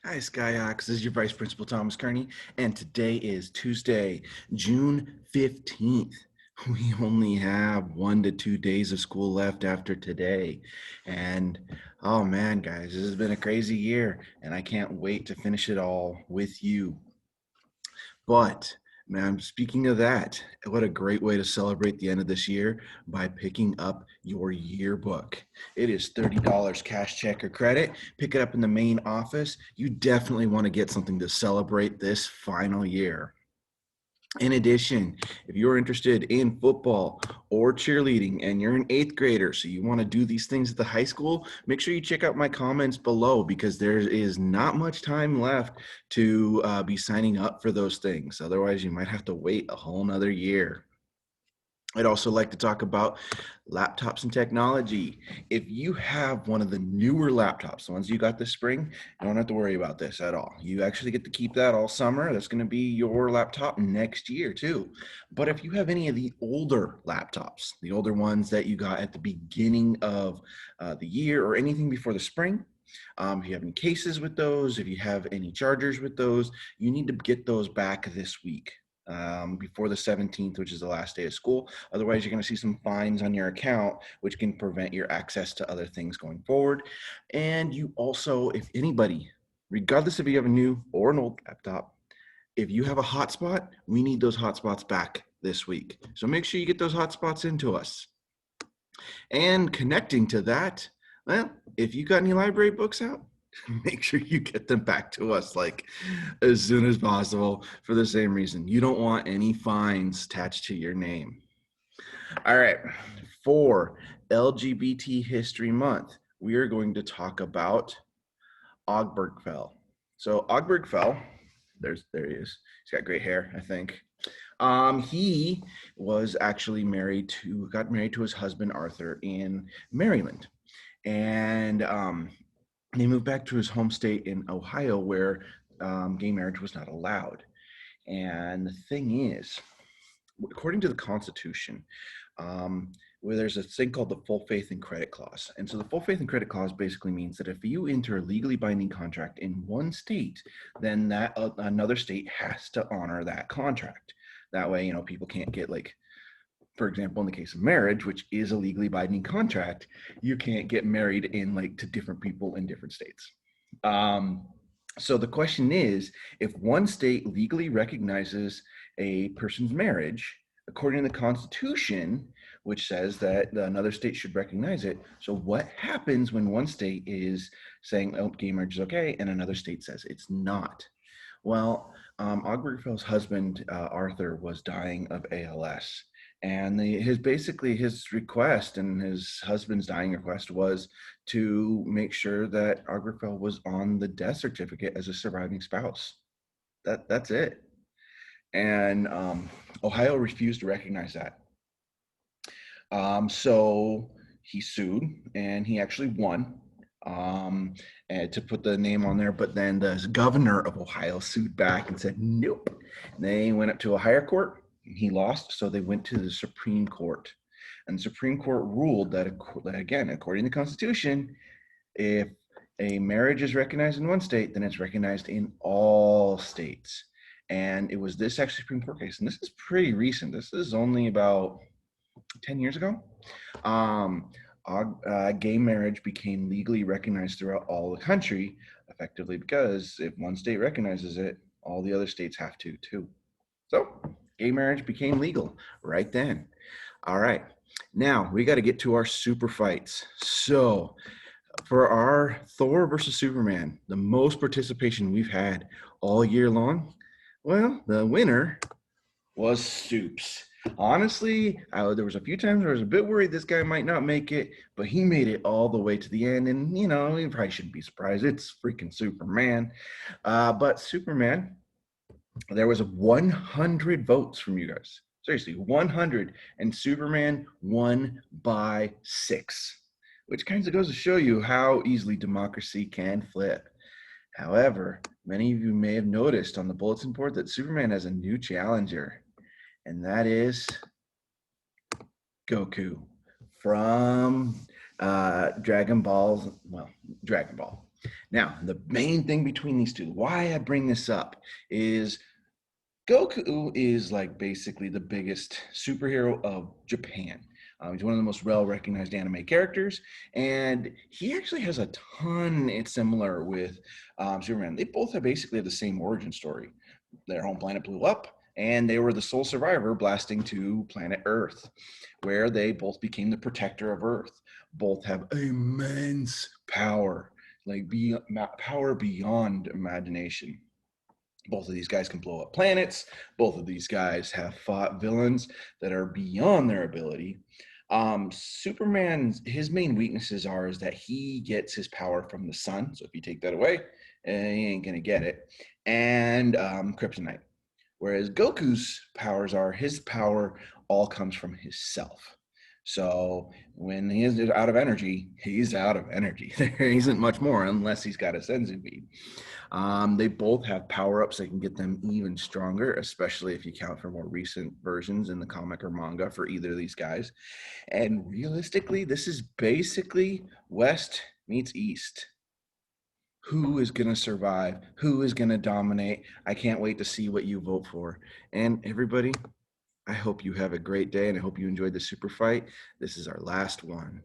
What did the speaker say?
Hi, Skyhawks. This is your Vice Principal Thomas Kearney, and today is Tuesday, June 15th. We only have 1 to 2 days of school left after today. And oh man, guys, this has been a crazy year, and I can't wait to finish it all with you. But man, speaking of that, what a great way to celebrate the end of this year by picking up your yearbook. It is $30 cash, check, or credit. Pick it up in the main office. You definitely want to get something to celebrate this final year. In addition, if you're interested in football or cheerleading and you're an eighth grader, so you want to do these things at the high school, make sure you check out my comments below because there is not much time left to be signing up for those things. Otherwise, you might have to wait a whole nother year. I'd also like to talk about laptops and technology. If you have one of the newer laptops, the ones you got this spring, you don't have to worry about this at all. You actually get to keep that all summer. That's going to be your laptop next year too. But if you have any of the older laptops, the older ones that you got at the beginning of the year or anything before the spring, if you have any cases with those, if you have any chargers with those, you need to get those back this week before the 17th, which is the last day of school. Otherwise, you're going to see some fines on your account, which can prevent your access to other things going forward. And you also, if anybody, regardless if you have a new or an old laptop, if you have a hotspot, we need those hotspots back this week. So make sure you get those hotspots into us. And connecting to that, well, if you got any library books out, make sure you get them back to us like as soon as possible for the same reason. You don't want any fines attached to your name. All right, for LGBT History Month, we are going to talk about Ogbergfell. So Ogbergfell, there he is. He's got great hair, I think. He was actually got married to his husband Arthur in Maryland, and he moved back to his home state in Ohio, where gay marriage was not allowed. And the thing is, according to the Constitution, where there's a thing called the full faith and credit clause. And so the full faith and credit clause basically means that if you enter a legally binding contract in one state, then that another state has to honor that contract. That way, people can't get like, for example, in the case of marriage, which is a legally binding contract, you can't get married in like to different people in different states. So the question is, if one state legally recognizes a person's marriage, according to the Constitution, which says that another state should recognize it, so what happens when one state is saying, oh, gay marriage is okay, and another state says it's not? Well, Ogbergfell's husband, Arthur, was dying of ALS. And his request and his husband's dying request was to make sure that Agrafel was on the death certificate as a surviving spouse. That's it. And Ohio refused to recognize that. So he sued, and he actually won and to put the name on there. But then the governor of Ohio sued back and said nope. And they went up to a higher court. He lost, so they went to the Supreme Court. And the Supreme Court ruled that again, according to the Constitution, if a marriage is recognized in one state, then it's recognized in all states. And it was this actually Supreme Court case, and this is pretty recent. This is only about 10 years ago. Gay marriage became legally recognized throughout all the country, effectively because if one state recognizes it, all the other states have to too. So gay marriage became legal right then. All right, now we got to get to our super fights. So for our Thor versus Superman, the most participation we've had all year long, well, the winner was Soups. Honestly, there was a few times where I was a bit worried this guy might not make it, but he made it all the way to the end. And, you probably shouldn't be surprised. It's freaking Superman. But Superman, there was 100 votes from you guys. Seriously, 100. And Superman won by 6, which kind of goes to show you how easily democracy can flip. However, many of you may have noticed on the bulletin board that Superman has a new challenger, and that is Goku from Dragon Ball. Now, the main thing between these two, why I bring this up, is Goku is like basically the biggest superhero of Japan. He's one of the most well-recognized anime characters, and he actually has a ton. It's similar with Superman. They both have basically the same origin story. Their home planet blew up, and they were the sole survivor, blasting to planet Earth, where they both became the protector of Earth. Both have immense power, like power beyond imagination. Both of these guys can blow up planets. Both of these guys have fought villains that are beyond their ability. Superman's his main weaknesses are is that he gets his power from the sun. So if you take that away, he ain't gonna get it. And kryptonite. Whereas Goku's powers are his power all comes from himself. So when he is out of energy, he's out of energy. There isn't much more unless he's got a senzu bean. They both have power ups that can get them even stronger, especially if you count for more recent versions in the comic or manga for either of these guys. And realistically, this is basically West meets East. Who is going to survive? Who is going to dominate? I can't wait to see what you vote for. And everybody, I hope you have a great day and I hope you enjoyed the super fight. This is our last one.